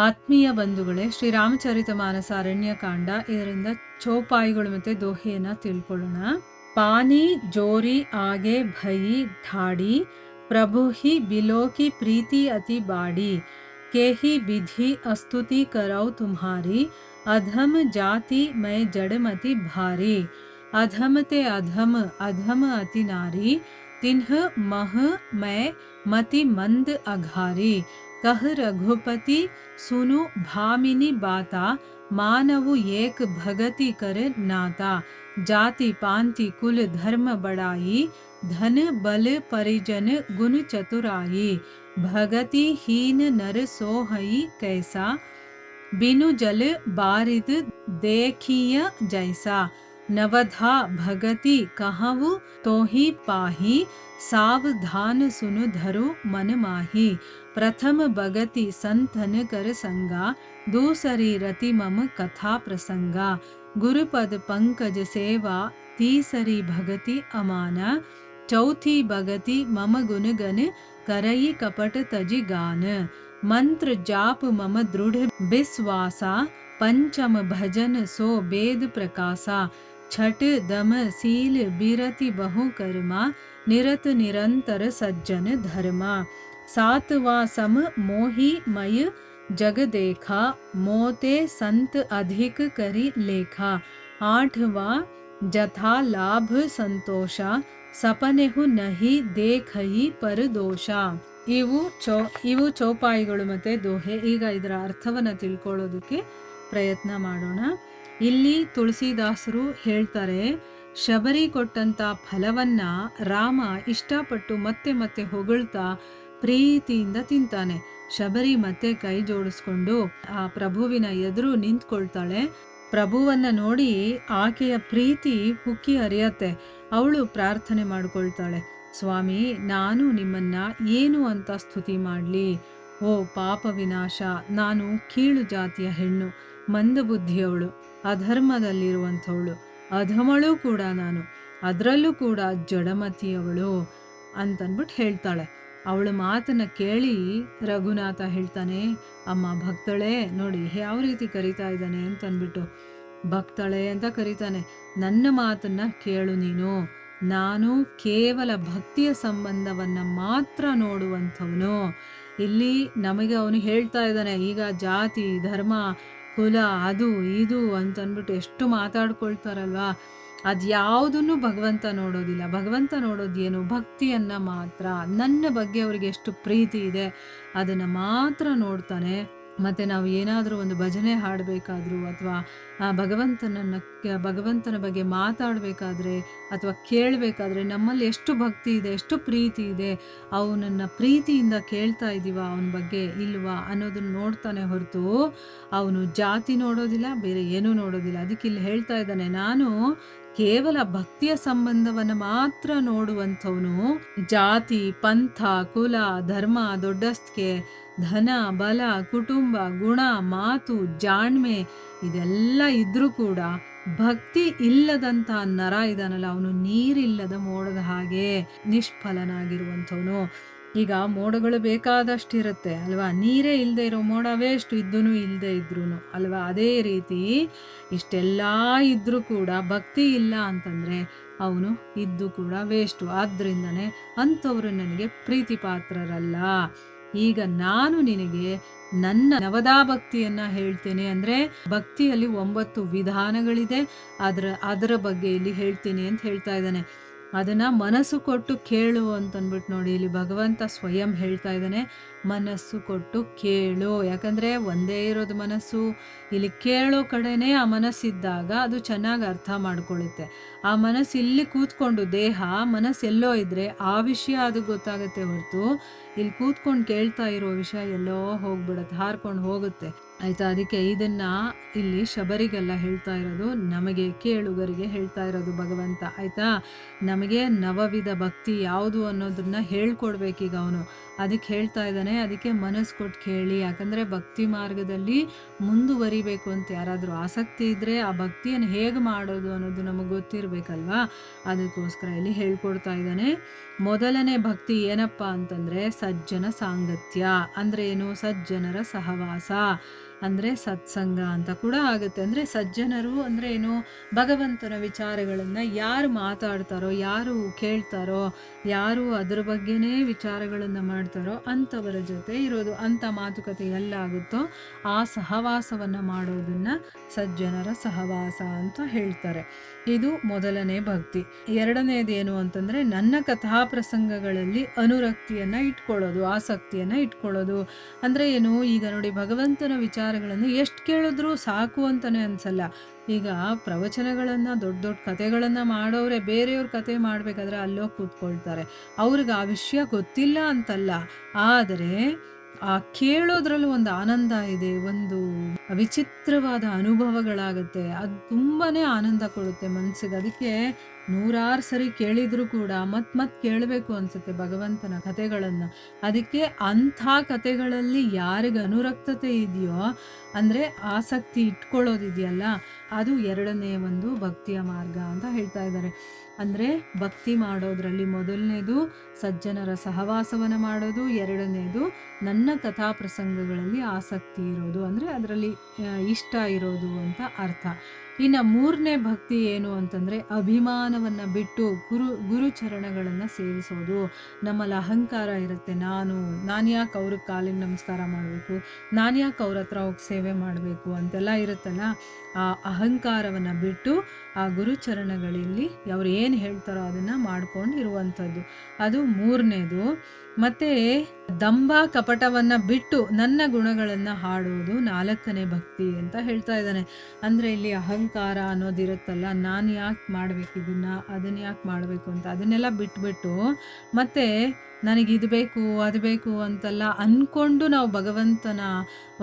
ಆತ್ಮೀಯ ಬಂಧುಗಳೇ, ಶ್ರೀರಾಮಚರಿತ ಮಾನಸ ಅರಣ್ಯಕಾಂಡ, ಇದರಿಂದ ಚೌಪಾಯಿಗಳು ಮತ್ತು ದೋಹೆಯನ್ನು ತಿಳ್ಕೊಳ್ಳೋಣ. ಪಾನಿ ಜೋರಿ ಆಗೆ ಭಯಿ ಢಾಡಿ, ಪ್ರಭು ಹಿ ಬಿಲೋ ಕಿ ಪ್ರೀತಿ ಅತಿ ಬಾಡಿ, केही विधि अस्तुति करौ तुम्हारी, अधम जाति मैं जड़मति भारी, अधम ते अधम अधम अति नारी, तिन्ह मह मैं मति मंद अघारी, कह रघुपति सुनु भामिनी बाता, मानवु एक भगति कर नाता, जाति पांति कुल धर्म बड़ाई, धन बल परिजन गुण चतुराई, भगति हीन नर सोहई कैसा, बिनु जल बारिद देखिय जैसा, नवधा भगति कहु तोहि पाही, सावधान सुनु धरु मन माही, प्रथम भगति संतन कर संगा, दूसरी रति मम कथा प्रसंगा, गुरुपद पंकज सेवा, तीसरी भगति अमाना, चौथी भगति मम गुणगन करई कपट तजि गान, मंत्र जाप मम दृढ़ विश्वासा, पंचम भजन सो वेद प्रकाशा, छठ दम सील बिरति बहु कर्मा, निरत निरंतर सज्जन धर्मा, सातवां सम मोहि मय जग देखा, मोते संत अधिक करि लेखा, आठवां जथा लाभ संतोषा, ಸಪನೆಹು ನಹಿ ದೇಖಹಿ ಪರದೋಷ. ಇವು ಚೌಪಾಯಿಗಳು ಮತ್ತು ದೋಹೆ. ಈಗ ಇದರ ಅರ್ಥವನ್ನು ತಿಳ್ಕೊಳ್ಳೋದಕ್ಕೆ ಪ್ರಯತ್ನ ಮಾಡೋಣ. ಇಲ್ಲಿ ತುಳಸಿದಾಸರು ಹೇಳ್ತಾರೆ, ಶಬರಿ ಕೊಟ್ಟಂಥ ಫಲವನ್ನು ರಾಮ ಇಷ್ಟಪಟ್ಟು ಮತ್ತೆ ಮತ್ತೆ ಹೊಗಳ್ತಾ ಪ್ರೀತಿಯಿಂದ ತಿಂತಾನೆ. ಶಬರಿ ಮತ್ತೆ ಕೈ ಜೋಡಿಸ್ಕೊಂಡು ಆ ಪ್ರಭುವಿನ ಎದುರು ನಿಂತ್ಕೊಳ್ತಾಳೆ. ಪ್ರಭುವನ್ನ ನೋಡಿ ಆಕೆಯ ಪ್ರೀತಿ ಉಕ್ಕಿ ಹರಿಯತ್ತೆ. ಅವಳು ಪ್ರಾರ್ಥನೆ ಮಾಡ್ಕೊಳ್ತಾಳೆ, ಸ್ವಾಮಿ, ನಾನು ನಿಮ್ಮನ್ನ ಏನು ಅಂತ ಸ್ತುತಿ ಮಾಡಲಿ? ಓ ಪಾಪ ವಿನಾಶ, ನಾನು ಕೀಳು ಜಾತಿಯ ಹೆಣ್ಣು, ಮಂದಬುದ್ಧಿಯವಳು, ಅಧರ್ಮದಲ್ಲಿರುವಂಥವಳು, ಅಧಮಳು ಕೂಡ ನಾನು, ಅದರಲ್ಲೂ ಕೂಡ ಜಡಮತಿಯವಳು ಅಂತನ್ಬಿಟ್ಟು ಹೇಳ್ತಾಳೆ. ಅವಳ ಮಾತನ್ನ ಕೇಳಿ ರಘುನಾಥ ಹೇಳ್ತಾನೆ, ಅಮ್ಮ ಭಕ್ತಳೆ, ನೋಡಿ ಯಾವ ರೀತಿ ಕರಿತಾ ಇದ್ದಾನೆ ಅಂತನ್ಬಿಟ್ಟು, ಭಕ್ತಳೆ ಅಂತ ಕರೀತಾನೆ. ನನ್ನ ಮಾತನ್ನ ಕೇಳು ನೀನು, ನಾನು ಕೇವಲ ಭಕ್ತಿಯ ಸಂಬಂಧವನ್ನ ಮಾತ್ರ ನೋಡುವಂಥವನು. ಇಲ್ಲಿ ನಮಗೆ ಅವನು ಹೇಳ್ತಾ ಇದ್ದಾನೆ, ಈಗ ಜಾತಿ ಧರ್ಮ ಕುಲ ಅದು ಇದು ಅಂತನ್ಬಿಟ್ಟು ಎಷ್ಟು ಮಾತಾಡ್ಕೊಳ್ತಾರಲ್ವಾ, ಅದ್ಯಾವುದನ್ನು ಭಗವಂತ ನೋಡೋದಿಲ್ಲ. ಭಗವಂತ ನೋಡೋದೇನು? ಭಕ್ತಿಯನ್ನ ಮಾತ್ರ. ನನ್ನ ಬಗ್ಗೆ ಅವ್ರಿಗೆ ಎಷ್ಟು ಪ್ರೀತಿ ಇದೆ ಅದನ್ನು ಮಾತ್ರ ನೋಡ್ತಾನೆ. ಮತ್ತು ನಾವು ಏನಾದರೂ ಒಂದು ಭಜನೆ ಹಾಡಬೇಕಾದ್ರೂ ಅಥವಾ ಭಗವಂತನ ಬಗ್ಗೆ ಮಾತಾಡಬೇಕಾದ್ರೆ ಅಥವಾ ಕೇಳಬೇಕಾದ್ರೆ ನಮ್ಮಲ್ಲಿ ಎಷ್ಟು ಭಕ್ತಿ ಇದೆ, ಎಷ್ಟು ಪ್ರೀತಿ ಇದೆ, ಅವನನ್ನು ಪ್ರೀತಿಯಿಂದ ಕೇಳ್ತಾ ಇದ್ದೀವ ಅವನ ಬಗ್ಗೆ ಇಲ್ವಾ ಅನ್ನೋದನ್ನ ನೋಡ್ತಾನೆ ಹೊರತು ಅವನು ಜಾತಿ ನೋಡೋದಿಲ್ಲ, ಬೇರೆ ಏನೂ ನೋಡೋದಿಲ್ಲ. ಅದಕ್ಕೆ ಇಲ್ಲಿ ಹೇಳ್ತಾ ಇದ್ದಾನೆ, ನಾನು ಕೇವಲ ಭಕ್ತಿಯ ಸಂಬಂಧವನ್ನು ಮಾತ್ರ ನೋಡುವಂಥವನು. ಜಾತಿ ಪಂಥ ಕುಲ ಧರ್ಮ ದೊಡ್ಡಸ್ತಿಕೆ ಧನ ಬಲ ಕುಟುಂಬ ಗುಣ ಮಾತು ಜಾಣ್ಮೆ ಇದೆಲ್ಲ ಇದ್ರೂ ಕೂಡ ಭಕ್ತಿ ಇಲ್ಲದಂಥ ನರ ಇದಾನಲ್ಲ, ಅವನು ನೀರಿಲ್ಲದ ಮೋಡದ ಹಾಗೆ ನಿಷ್ಫಲನಾಗಿರುವಂಥವನು. ಈಗ ಮೋಡಗಳು ಬೇಕಾದಷ್ಟಿರುತ್ತೆ ಅಲ್ವಾ, ನೀರೇ ಇಲ್ಲದೆ ಇರೋ ಮೋಡ ವೇಸ್ಟ್, ಇದ್ದೂ ಇಲ್ಲದೆ ಇದ್ರೂ ಅಲ್ವಾ. ಅದೇ ರೀತಿ ಇಷ್ಟೆಲ್ಲ ಇದ್ರೂ ಕೂಡ ಭಕ್ತಿ ಇಲ್ಲ ಅಂತಂದರೆ ಅವನು ಇದ್ದು ಕೂಡ ವೇಸ್ಟು. ಆದ್ದರಿಂದನೇ ಅಂಥವರು ನನಗೆ ಪ್ರೀತಿ ಪಾತ್ರರಲ್ಲ. ಈಗ ನಾನು ನಿನಗೆ ನನ್ನ ನವದಾ ಭಕ್ತಿಯನ್ನು ಹೇಳ್ತೇನೆ. ಅಂದರೆ ಭಕ್ತಿಯಲ್ಲಿ 9 ವಿಧಾನಗಳಿದೆ, ಅದರ ಬಗ್ಗೆ ಇಲ್ಲಿ ಹೇಳ್ತೀನಿ ಅಂತ ಹೇಳ್ತಾ ಇದ್ದಾನೆ. ಅದನ್ನು ಮನಸ್ಸು ಕೊಟ್ಟು ಕೇಳು ಅಂತಂದ್ಬಿಟ್ಟು ನೋಡಿ, ಇಲ್ಲಿ ಭಗವಂತ ಸ್ವಯಂ ಹೇಳ್ತಾ ಇದ್ದಾನೆ, ಮನಸ್ಸು ಕೊಟ್ಟು ಕೇಳು. ಯಾಕಂದರೆ ಒಂದೇ ಇರೋದು ಮನಸ್ಸು, ಇಲ್ಲಿ ಕೇಳೋ ಕಡೆನೇ ಆ ಮನಸ್ಸಿದ್ದಾಗ ಅದು ಚೆನ್ನಾಗಿ ಅರ್ಥ ಮಾಡ್ಕೊಳ್ಳುತ್ತೆ. ಆ ಮನಸ್ಸು ಇಲ್ಲಿ ಕೂತ್ಕೊಂಡು ದೇಹ ಮನಸ್ಸೆಲ್ಲೋ ಇದ್ದರೆ ಆ ವಿಷಯ ಅದು ಗೊತ್ತಾಗುತ್ತೆ ಹೊರತು ಇಲ್ಲಿ ಕೂತ್ಕೊಂಡು ಕೇಳ್ತಾ ಇರೋ ವಿಷಯ ಎಲ್ಲೋ ಹೋಗ್ಬಿಡುತ್ತೆ, ಹಾರ್ಕೊಂಡು ಹೋಗುತ್ತೆ ಆಯಿತಾ. ಅದಕ್ಕೆ ಇದನ್ನು ಇಲ್ಲಿ ಶಬರಿಗೆಲ್ಲ ಹೇಳ್ತಾ ಇರೋದು, ನಮಗೆ ಕೇಳುಗರಿಗೆ ಹೇಳ್ತಾ ಇರೋದು ಭಗವಂತ ಆಯಿತಾ. ನಮಗೆ ನವವಿಧ ಭಕ್ತಿ ಯಾವುದು ಅನ್ನೋದನ್ನ ಹೇಳ್ಕೊಡ್ಬೇಕೀಗ ಅವನು. ಅದಕ್ಕೆ ಹೇಳ್ತಾ ಇದ್ದಾನೆ, ಅದಕ್ಕೆ ಮನಸ್ಸು ಕೊಟ್ಟು ಕೇಳಿ. ಯಾಕಂದರೆ ಭಕ್ತಿ ಮಾರ್ಗದಲ್ಲಿ ಮುಂದುವರಿಬೇಕು ಅಂತ ಯಾರಾದರೂ ಆಸಕ್ತಿ ಇದ್ದರೆ ಆ ಭಕ್ತಿಯನ್ನು ಹೇಗೆ ಮಾಡೋದು ಅನ್ನೋದು ನಮಗೆ ಗೊತ್ತಿರಬೇಕಲ್ವಾ. ಅದಕ್ಕೋಸ್ಕರ ಇಲ್ಲಿ ಹೇಳ್ಕೊಡ್ತಾ ಇದ್ದಾನೆ. ಮೊದಲನೇ ಭಕ್ತಿ ಏನಪ್ಪ ಅಂತಂದರೆ ಸಜ್ಜನ ಸಾಂಗತ್ಯ. ಅಂದರೆ ಏನು? ಸಜ್ಜನರ ಸಹವಾಸ ಅಂದರೆ ಸತ್ಸಂಗ ಅಂತ ಕೂಡ ಆಗುತ್ತೆ. ಅಂದರೆ ಸಜ್ಜನರು ಅಂದರೆ ಏನು? ಭಗವಂತನ ವಿಚಾರಗಳನ್ನು ಯಾರು ಮಾತಾಡ್ತಾರೋ, ಯಾರು ಕೇಳ್ತಾರೋ, ಯಾರು ಅದ್ರ ಬಗ್ಗೆನೇ ವಿಚಾರಗಳನ್ನು ಮಾಡ್ತಾರೋ ಅಂಥವರ ಜೊತೆ ಇರೋದು. ಅಂಥ ಮಾತುಕತೆ ಎಲ್ಲಾಗುತ್ತೋ ಆ ಸಹವಾಸವನ್ನು ಮಾಡೋದನ್ನು ಸಜ್ಜನರ ಸಹವಾಸ ಅಂತ ಹೇಳ್ತಾರೆ. ಇದು ಮೊದಲನೇ ಭಕ್ತಿ. ಎರಡನೇದೇನು ಅಂತಂದರೆ ನನ್ನ ಕಥಾ ಪ್ರಸಂಗಗಳಲ್ಲಿ ಅನುರಕ್ತಿಯನ್ನು ಇಟ್ಕೊಳ್ಳೋದು, ಆಸಕ್ತಿಯನ್ನು ಇಟ್ಕೊಳ್ಳೋದು. ಅಂದರೆ ಏನು? ಈಗ ನೋಡಿ, ಭಗವಂತನ ವಿಚಾರಗಳನ್ನು ಎಷ್ಟು ಕೇಳಿದ್ರೂ ಸಾಕು ಅಂತಲೇ ಅನಿಸಲ್ಲ. ಈಗ ಪ್ರವಚನಗಳನ್ನು ದೊಡ್ಡ ದೊಡ್ಡ ಕಥೆಗಳನ್ನು ಮಾಡೋರೆ ಬೇರೆಯವ್ರ ಕತೆ ಮಾಡಬೇಕಾದ್ರೆ ಅಲ್ಲೋಗಿ ಕೂತ್ಕೊಳ್ತಾರೆ. ಅವ್ರಿಗೆ ಆ ವಿಷಯ ಗೊತ್ತಿಲ್ಲ ಅಂತಲ್ಲ, ಆದರೆ ಆ ಕೇಳೋದ್ರಲ್ಲೂ ಒಂದು ಆನಂದ ಇದೆ, ಒಂದು ವಿಚಿತ್ರವಾದ ಅನುಭವಗಳಾಗುತ್ತೆ. ಅದು ತುಂಬಾ ಆನಂದ ಕೊಡುತ್ತೆ ಮನಸ್ಸಿಗೆ. ಅದಕ್ಕೆ ನೂರಾರು ಸರಿ ಕೇಳಿದರೂ ಕೂಡ ಮತ್ತೆ ಕೇಳಬೇಕು ಅನಿಸುತ್ತೆ ಭಗವಂತನ ಕಥೆಗಳನ್ನು. ಅದಕ್ಕೆ ಅಂಥ ಕಥೆಗಳಲ್ಲಿ ಯಾರಿಗೆ ಅನುರಕ್ತತೆ ಇದೆಯೋ, ಅಂದರೆ ಆಸಕ್ತಿ ಇಟ್ಕೊಳ್ಳೋದಿದೆಯಲ್ಲ, ಅದು ಎರಡನೇ ಒಂದು ಭಕ್ತಿಯ ಮಾರ್ಗ ಅಂತ ಹೇಳ್ತಾ ಇದ್ದಾರೆ. ಅಂದರೆ ಭಕ್ತಿ ಮಾಡೋದ್ರಲ್ಲಿ ಮೊದಲನೇದು ಸಜ್ಜನರ ಸಹವಾಸವನ್ನು ಮಾಡೋದು, ಎರಡನೇದು ನನ್ನ ಕಥಾ ಪ್ರಸಂಗಗಳಲ್ಲಿ ಆಸಕ್ತಿ ಇರೋದು, ಅಂದರೆ ಅದರಲ್ಲಿ ಇಷ್ಟ ಇರೋದು ಅಂತ ಅರ್ಥ. ಇನ್ನು ಮೂರನೇ ಭಕ್ತಿ ಏನು ಅಂತಂದರೆ ಅಭಿಮಾನವನ್ನು ಬಿಟ್ಟು ಗುರುಚರಣಗಳನ್ನು ಸೇವಿಸೋದು. ನಮ್ಮಲ್ಲಿ ಅಹಂಕಾರ ಇರುತ್ತೆ, ನಾನು ಯಾಕೆ ಅವ್ರಿಗೆ ಕಾಲಿಗೆ ನಮಸ್ಕಾರ ಮಾಡಬೇಕು, ನಾನು ಯಾಕೆ ಅವ್ರ ಹತ್ರ ಹೋಗಿ ಸೇವೆ ಮಾಡಬೇಕು ಅಂತೆಲ್ಲ ಇರುತ್ತಲ್ಲ. ಆ ಅಹಂಕಾರವನ್ನು ಬಿಟ್ಟು ಆ ಗುರುಚರಣಗಳಲ್ಲಿ ಅವ್ರು ಏನು ಹೇಳ್ತಾರೋ ಅದನ್ನು ಮಾಡ್ಕೊಂಡು ಇರುವಂಥದ್ದು, ಅದು ಮೂರನೇದು. ಮತ್ತು ದಂಭ ಕಪಟವನ್ನು ಬಿಟ್ಟು ನನ್ನ ಗುಣಗಳನ್ನು ಹಾಡೋದು ನಾಲ್ಕನೇ ಭಕ್ತಿ ಅಂತ ಹೇಳ್ತಾ ಇದ್ದಾನೆ. ಅಂದರೆ ಇಲ್ಲಿ ಅಹಂಕಾರ ಅನ್ನೋದಿರುತ್ತಲ್ಲ, ನಾನು ಯಾಕೆ ಮಾಡಬೇಕು ಇದನ್ನು, ಅದನ್ನು ಯಾಕೆ ಮಾಡಬೇಕು ಅಂತ ಅದನ್ನೆಲ್ಲ ಬಿಟ್ಬಿಟ್ಟು, ಮತ್ತು ನನಗಿದು ಬೇಕು ಅದು ಬೇಕು ಅಂತೆಲ್ಲ ಅಂದ್ಕೊಂಡು ನಾವು ಭಗವಂತನ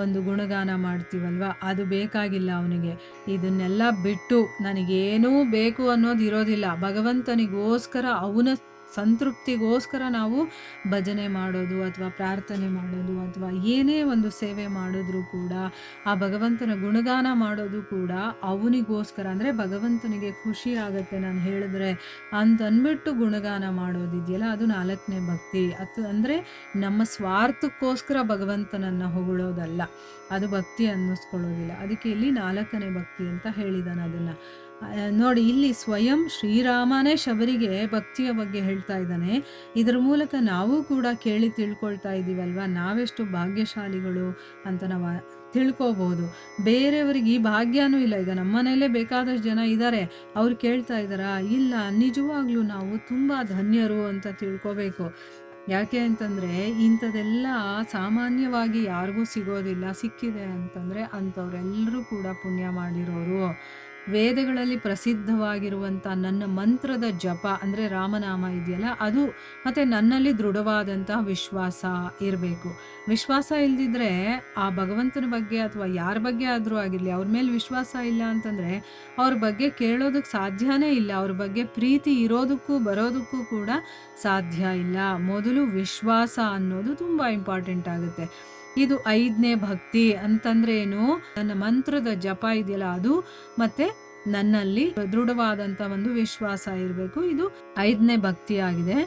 ಒಂದು ಗುಣಗಾನ ಮಾಡ್ತೀವಲ್ವ, ಅದು ಬೇಕಾಗಿಲ್ಲ ಅವನಿಗೆ. ಇದನ್ನೆಲ್ಲ ಬಿಟ್ಟು ನನಗೇನೂ ಬೇಕು ಅನ್ನೋದು ಇರೋದಿಲ್ಲ, ಭಗವಂತನಿಗೋಸ್ಕರ ಅವನ ಸಂತೃಪ್ತಿಗೋಸ್ಕರ ನಾವು ಭಜನೆ ಮಾಡೋದು ಅಥವಾ ಪ್ರಾರ್ಥನೆ ಮಾಡೋದು ಅಥವಾ ಏನೇ ಒಂದು ಸೇವೆ ಮಾಡಿದ್ರೂ ಕೂಡ ಆ ಭಗವಂತನ ಗುಣಗಾನ ಮಾಡೋದು ಕೂಡ ಅವನಿಗೋಸ್ಕರ. ಅಂದರೆ ಭಗವಂತನಿಗೆ ಖುಷಿ ಆಗುತ್ತೆ ನಾನು ಹೇಳಿದ್ರೆ ಅಂತಂದ್ಬಿಟ್ಟು ಗುಣಗಾನ ಮಾಡೋದಿದೆಯಲ್ಲ, ಅದು ನಾಲ್ಕನೇ ಭಕ್ತಿ. ಅಂದರೆ ನಮ್ಮ ಸ್ವಾರ್ಥಕ್ಕೋಸ್ಕರ ಭಗವಂತನನ್ನು ಹೊಗಳೋದಲ್ಲ, ಅದು ಭಕ್ತಿ ಅನ್ನಿಸ್ಕೊಳ್ಳೋದಿಲ್ಲ. ಅದಕ್ಕೆ ಇಲ್ಲಿ ನಾಲ್ಕನೇ ಭಕ್ತಿ ಅಂತ ಹೇಳಿದಾನೆ. ಅದನ್ನು ನೋಡಿ, ಇಲ್ಲಿ ಸ್ವಯಂ ಶ್ರೀರಾಮನೇ ಶಬರಿಗೆ ಭಕ್ತಿಯ ಬಗ್ಗೆ ಹೇಳ್ತಾ ಇದ್ದಾನೆ. ಇದರ ಮೂಲಕ ನಾವು ಕೂಡ ಕೇಳಿ ತಿಳ್ಕೊಳ್ತಾ ಇದ್ದೀವಲ್ವ, ನಾವೆಷ್ಟು ಭಾಗ್ಯಶಾಲಿಗಳು ಅಂತ ನಾವು ತಿಳ್ಕೊಬೋದು. ಬೇರೆಯವ್ರಿಗೆ ಈ ಭಾಗ್ಯನೂ ಇಲ್ಲ. ಈಗ ನಮ್ಮ ಮನೆಯಲ್ಲೇ ಬೇಕಾದಷ್ಟು ಜನ ಇದ್ದಾರೆ, ಅವ್ರು ಕೇಳ್ತಾ ಇದ್ದಾರಾ? ಇಲ್ಲ, ನಿಜವಾಗ್ಲೂ ನಾವು ತುಂಬ ಧನ್ಯರು ಅಂತ ತಿಳ್ಕೊಬೇಕು. ಯಾಕೆ ಅಂತಂದರೆ ಇಂಥದ್ದೆಲ್ಲ ಸಾಮಾನ್ಯವಾಗಿ ಯಾರಿಗೂ ಸಿಗೋದಿಲ್ಲ. ಸಿಕ್ಕಿದೆ ಅಂತಂದರೆ ಅಂಥವರೆಲ್ಲರೂ ಕೂಡ ಪುಣ್ಯ ಮಾಡಿರೋರು. ವೇದಗಳಲ್ಲಿ ಪ್ರಸಿದ್ಧವಾಗಿರುವಂಥ ನನ್ನ ಮಂತ್ರದ ಜಪ ಅಂದರೆ ರಾಮನಾಮ ಇದೆಯಲ್ಲ, ಅದು ಮತ್ತು ನನ್ನಲ್ಲಿ ದೃಢವಾದಂಥ ವಿಶ್ವಾಸ ಇರಬೇಕು. ವಿಶ್ವಾಸ ಇಲ್ಲದಿದ್ದರೆ ಆ ಭಗವಂತನ ಬಗ್ಗೆ ಅಥವಾ ಯಾರ ಬಗ್ಗೆ ಆದರೂ ಆಗಿರಲಿ, ಅವ್ರ ಮೇಲೆ ವಿಶ್ವಾಸ ಇಲ್ಲ ಅಂತಂದರೆ ಅವ್ರ ಬಗ್ಗೆ ಕೇಳೋದಕ್ಕೆ ಸಾಧ್ಯನೇ ಇಲ್ಲ. ಅವ್ರ ಬಗ್ಗೆ ಪ್ರೀತಿ ಇರೋದಕ್ಕೂ ಬರೋದಕ್ಕೂ ಕೂಡ ಸಾಧ್ಯ ಇಲ್ಲ. ಮೊದಲು ವಿಶ್ವಾಸ ಅನ್ನೋದು ತುಂಬ ಇಂಪಾರ್ಟೆಂಟ್ ಆಗುತ್ತೆ. ಇದು ಐದನೇ ಭಕ್ತಿ. ಅಂತಂದ್ರೆ ಏನು? ನನ್ನ ಮಂತ್ರದ ಜಪ ಇದೆಯಲ್ಲ ಅದು, ಮತ್ತೆ ನನ್ನಲ್ಲಿ ದೃಢವಾದಂಥ ಒಂದು ವಿಶ್ವಾಸ ಇರಬೇಕು. ಇದು ಐದನೇ ಭಕ್ತಿ ಆಗಿದೆ.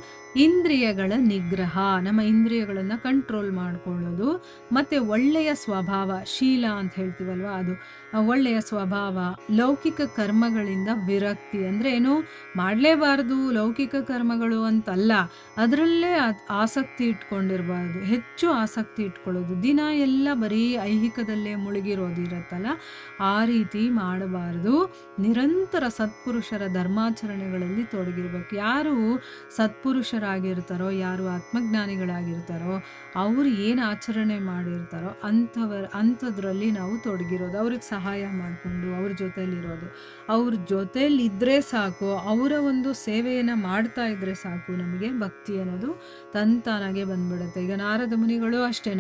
ಇಂದ್ರಿಯಗಳ ನಿಗ್ರಹ, ನಮ್ಮ ಇಂದ್ರಿಯಗಳನ್ನು ಕಂಟ್ರೋಲ್ ಮಾಡ್ಕೊಳ್ಳೋದು, ಮತ್ತು ಒಳ್ಳೆಯ ಸ್ವಭಾವ, ಶೀಲ ಅಂತ ಹೇಳ್ತೀವಲ್ವ, ಅದು ಒಳ್ಳೆಯ ಸ್ವಭಾವ. ಲೌಕಿಕ ಕರ್ಮಗಳಿಂದ ವಿರಕ್ತಿ. ಅಂದರೆ ಏನು? ಮಾಡಲೇಬಾರ್ದು ಲೌಕಿಕ ಕರ್ಮಗಳು ಅಂತಲ್ಲ, ಅದರಲ್ಲೇ ಆಸಕ್ತಿ ಇಟ್ಕೊಂಡಿರಬಾರ್ದು, ಹೆಚ್ಚು ಆಸಕ್ತಿ ಇಟ್ಕೊಳ್ಳೋದು. ದಿನ ಎಲ್ಲ ಬರೀ ಐಹಿಕದಲ್ಲೇ ಮುಳುಗಿರೋದಿರತ್ತಲ್ಲ, ಆ ರೀತಿ ಮಾಡಬಾರ್ದು. ನಿರಂತರ ಸತ್ಪುರುಷರ ಧರ್ಮಾಚರಣೆಗಳಲ್ಲಿ ತೊಡಗಿರ್ಬೇಕು. ಯಾರು ಸತ್ಪುರುಷರಾಗಿರ್ತಾರೋ, ಯಾರು ಆತ್ಮಜ್ಞಾನಿಗಳಾಗಿರ್ತಾರೋ, ಅವರು ಏನು ಆಚರಣೆ ಮಾಡಿರ್ತಾರೋ ಅಂಥದ್ರಲ್ಲಿ ನಾವು ತೊಡಗಿರೋದು, ಅವ್ರಿಗೆ ಸಹಾಯ ಮಾಡಿಕೊಂಡು ಅವ್ರ ಜೊತೆಲಿರೋದು. ಅವ್ರ ಜೊತೆಲಿದ್ದರೆ ಸಾಕು, ಅವರ ಒಂದು ಸೇವೆಯನ್ನು ಮಾಡ್ತಾ ಇದ್ದರೆ ಸಾಕು, ನಮಗೆ ಭಕ್ತಿ ಅನ್ನೋದು ತಂತಾನಾಗೆ ಬಂದ್ಬಿಡುತ್ತೆ. ಈಗ ನಾರದ ಮುನಿಗಳು ಅಷ್ಟೇ,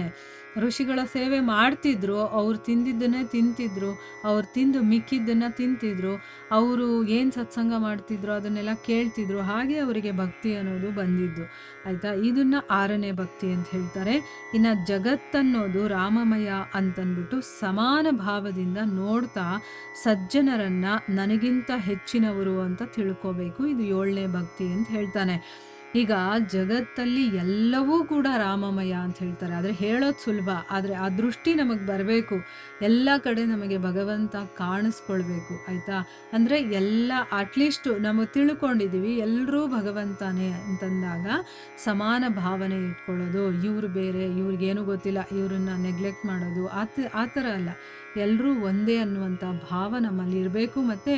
ಋಷಿಗಳ ಸೇವೆ ಮಾಡ್ತಿದ್ರು, ಅವ್ರು ತಿಂದಿದ್ದನ್ನೇ ತಿಂತಿದ್ರು, ಅವ್ರು ತಿಂದು ಮಿಕ್ಕಿದ್ದನ್ನು ತಿಂತಿದ್ರು, ಅವರು ಏನು ಸತ್ಸಂಗ ಮಾಡ್ತಿದ್ರು ಅದನ್ನೆಲ್ಲ ಕೇಳ್ತಿದ್ರು. ಹಾಗೆ ಅವರಿಗೆ ಭಕ್ತಿ ಅನ್ನೋದು ಬಂದಿದೆ. ಬಂದಿದ್ದು ಆಯಿತಾ. ಇದನ್ನು 6ನೇ ಭಕ್ತಿ ಅಂತ ಹೇಳ್ತಾರೆ. ಇನ್ನು ಜಗತ್ತನ್ನೋದು ರಾಮಮಯ ಅಂತಂದ್ಬಿಟ್ಟು ಸಮಾನ ಭಾವದಿಂದ ನೋಡ್ತಾ ಸಜ್ಜನರನ್ನು ನನಗಿಂತ ಹೆಚ್ಚಿನವರು ಅಂತ ತಿಳ್ಕೋಬೇಕು. ಇದು 7ನೇ ಭಕ್ತಿ ಅಂತ ಹೇಳ್ತಾನೆ. ಈಗ ಜಗತ್ತಲ್ಲಿ ಎಲ್ಲವೂ ಕೂಡ ರಾಮಮಯ ಅಂತ ಹೇಳ್ತಾರೆ. ಆದರೆ ಹೇಳೋದು ಸುಲಭ, ಆದರೆ ಆ ದೃಷ್ಟಿ ನಮಗೆ ಬರಬೇಕು. ಎಲ್ಲ ಕಡೆ ನಮಗೆ ಭಗವಂತ ಕಾಣಿಸ್ಕೊಳ್ಬೇಕು ಆಯಿತಾ. ಅಂದರೆ ಎಲ್ಲ ಅಟ್ಲೀಸ್ಟು ನಮಗೆ ತಿಳ್ಕೊಂಡಿದ್ದೀವಿ ಎಲ್ಲರೂ ಭಗವಂತನೇ ಅಂತಂದಾಗ ಸಮಾನ ಭಾವನೆ ಇಟ್ಕೊಳ್ಳೋದು. ಇವರು ಬೇರೆ, ಇವ್ರಿಗೇನು ಗೊತ್ತಿಲ್ಲ, ಇವ್ರನ್ನ ನೆಗ್ಲೆಕ್ಟ್ ಮಾಡೋದು ಆ ಥರ ಅಲ್ಲ. ಎಲ್ಲರೂ ಒಂದೇ ಅನ್ನುವಂಥ ಭಾವ ನಮ್ಮಲ್ಲಿ ಇರಬೇಕು. ಮತ್ತು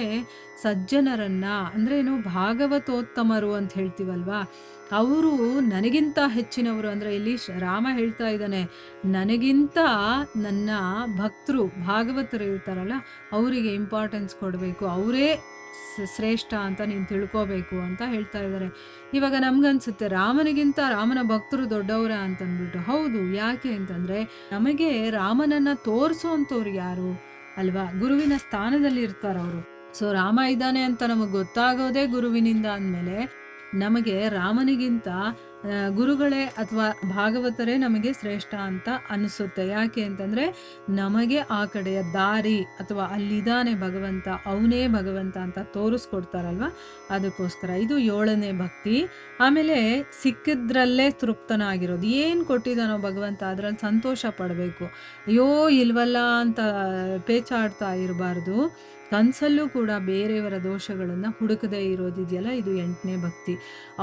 ಸಜ್ಜನರನ್ನು ಅಂದರೆ ಏನು, ಭಾಗವತೋತ್ತಮರು ಅಂತ ಹೇಳ್ತೀವಲ್ವಾ, ಅವರು ನನಗಿಂತ ಹೆಚ್ಚಿನವರು. ಅಂದರೆ ಇಲ್ಲಿ ರಾಮ ಹೇಳ್ತಾ ಇದ್ದಾನೆ, ನನಗಿಂತ ನನ್ನ ಭಕ್ತರು ಭಾಗವತರು ಇರ್ತಾರಲ್ಲ ಅವರಿಗೆ ಇಂಪಾರ್ಟೆನ್ಸ್ ಕೊಡಬೇಕು, ಅವರೇ ಶ್ರೇಷ್ಠ ಅಂತ ನೀನು ತಿಳ್ಕೋಬೇಕು ಅಂತ ಹೇಳ್ತಾ ಇದ್ದಾರೆ. ಇವಾಗ ನಮ್ಗನ್ಸುತ್ತೆ ರಾಮನಿಗಿಂತ ರಾಮನ ಭಕ್ತರು ದೊಡ್ಡವರ ಅಂತಂದ್ಬಿಟ್ಟು. ಹೌದು, ಯಾಕೆ ಅಂತಂದರೆ ನಮಗೆ ರಾಮನನ್ನು ತೋರಿಸೋವಂಥವ್ರು ಯಾರು ಅಲ್ವಾ, ಗುರುವಿನ ಸ್ಥಾನದಲ್ಲಿ ಇರ್ತಾರೆ ಅವರು. ಸೊ ರಾಮ ಇದ್ದಾನೆ ಅಂತ ನಮಗೆ ಗೊತ್ತಾಗೋದೇ ಗುರುವಿನಿಂದ ಅಂದಮೇಲೆ ನಮಗೆ ರಾಮನಿಗಿಂತ ಗುರುಗಳೇ ಅಥವಾ ಭಾಗವತರೇ ನಮಗೆ ಶ್ರೇಷ್ಠ ಅಂತ ಅನಿಸುತ್ತೆ. ಯಾಕೆ ಅಂತಂದರೆ ನಮಗೆ ಆ ಕಡೆಯ ದಾರಿ ಅಥವಾ ಅಲ್ಲಿದ್ದಾನೆ ಭಗವಂತ, ಅವನೇ ಭಗವಂತ ಅಂತ ತೋರಿಸ್ಕೊಡ್ತಾರಲ್ವ, ಅದಕ್ಕೋಸ್ಕರ ಇದು 7ನೇ ಭಕ್ತಿ. ಆಮೇಲೆ ಸಿಕ್ಕಿದ್ರಲ್ಲೇ ತೃಪ್ತನಾಗಿರೋದು. ಏನು ಕೊಟ್ಟಿದ್ದಾನೋ ಭಗವಂತ ಅದರಲ್ಲಿ ಸಂತೋಷ ಪಡಬೇಕು. ಅಯ್ಯೋ ಇಲ್ವಲ್ಲ ಅಂತ ಪೇಚಾಡ್ತಾ ಇರಬಾರ್ದು. ಕನಸಲ್ಲೂ ಕೂಡ ಬೇರೆಯವರ ದೋಷಗಳನ್ನು ಹುಡುಕದೇ ಇರೋದಿದೆಯಲ್ಲ, ಇದು 8ನೇ ಭಕ್ತಿ.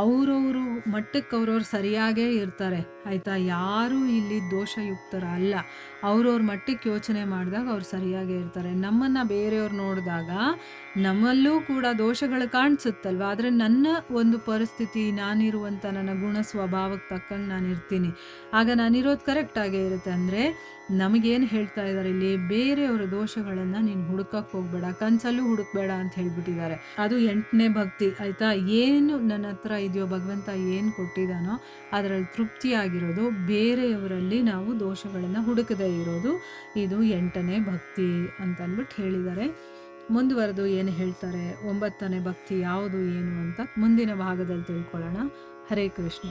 ಅವರವರು ಮಟ್ಟಕ್ಕೆ ಅವ್ರವ್ರು ಸರಿಯಾಗೇ ಇರ್ತಾರೆ ಆಯಿತಾ. ಯಾರೂ ಇಲ್ಲಿ ದೋಷಯುಕ್ತರ ಅಲ್ಲ. ಅವ್ರವ್ರ ಮಟ್ಟಕ್ಕೆ ಯೋಚನೆ ಮಾಡಿದಾಗ ಅವ್ರು ಸರಿಯಾಗೇ ಇರ್ತಾರೆ. ನಮ್ಮನ್ನು ಬೇರೆಯವ್ರು ನೋಡಿದಾಗ ನಮ್ಮಲ್ಲೂ ಕೂಡ ದೋಷಗಳು ಕಾಣಿಸುತ್ತಲ್ವ, ಆದರೆ ನನ್ನ ಒಂದು ಪರಿಸ್ಥಿತಿ, ನಾನಿರುವಂಥ ನನ್ನ ಗುಣ ಸ್ವಭಾವಕ್ಕೆ ತಕ್ಕಂಗೆ ನಾನು ಇರ್ತೀನಿ, ಆಗ ನಾನಿರೋದು ಕರೆಕ್ಟಾಗೇ ಇರುತ್ತೆ. ಅಂದರೆ ನಮಗೇನು ಹೇಳ್ತಾ ಇದ್ದಾರೆ ಇಲ್ಲಿ, ಬೇರೆಯವರ ದೋಷಗಳನ್ನು ನೀನು ಹುಡುಕಕ್ಕೆ ಹೋಗಬೇಡ, ಕನಸಲ್ಲೂ ಹುಡುಕಬೇಡ ಅಂತ ಹೇಳ್ಬಿಟ್ಟಿದ್ದಾರೆ. ಅದು 8ನೇ ಭಕ್ತಿ ಆಯಿತಾ. ಏನು ನನ್ನ ಹತ್ರ ಇದೆಯೋ ಭಗವಂತ ಏನು ಕೊಟ್ಟಿದ್ದಾನೋ ಅದರಲ್ಲಿ ತೃಪ್ತಿಯಾಗಿರೋದು, ಬೇರೆಯವರಲ್ಲಿ ನಾವು ದೋಷಗಳನ್ನು ಹುಡುಕದೇ ಇರೋದು, ಇದು 8ನೇ ಭಕ್ತಿ ಅಂತಂದ್ಬಿಟ್ಟು ಹೇಳಿದ್ದಾರೆ. ಮುಂದುವರೆದು ಏನು ಹೇಳ್ತಾರೆ, 9ನೇ ಭಕ್ತಿ ಯಾವುದು ಏನು ಅಂತ ಮುಂದಿನ ಭಾಗದಲ್ಲಿ ತಿಳ್ಕೊಳ್ಳೋಣ. ಹರೇ ಕೃಷ್ಣ.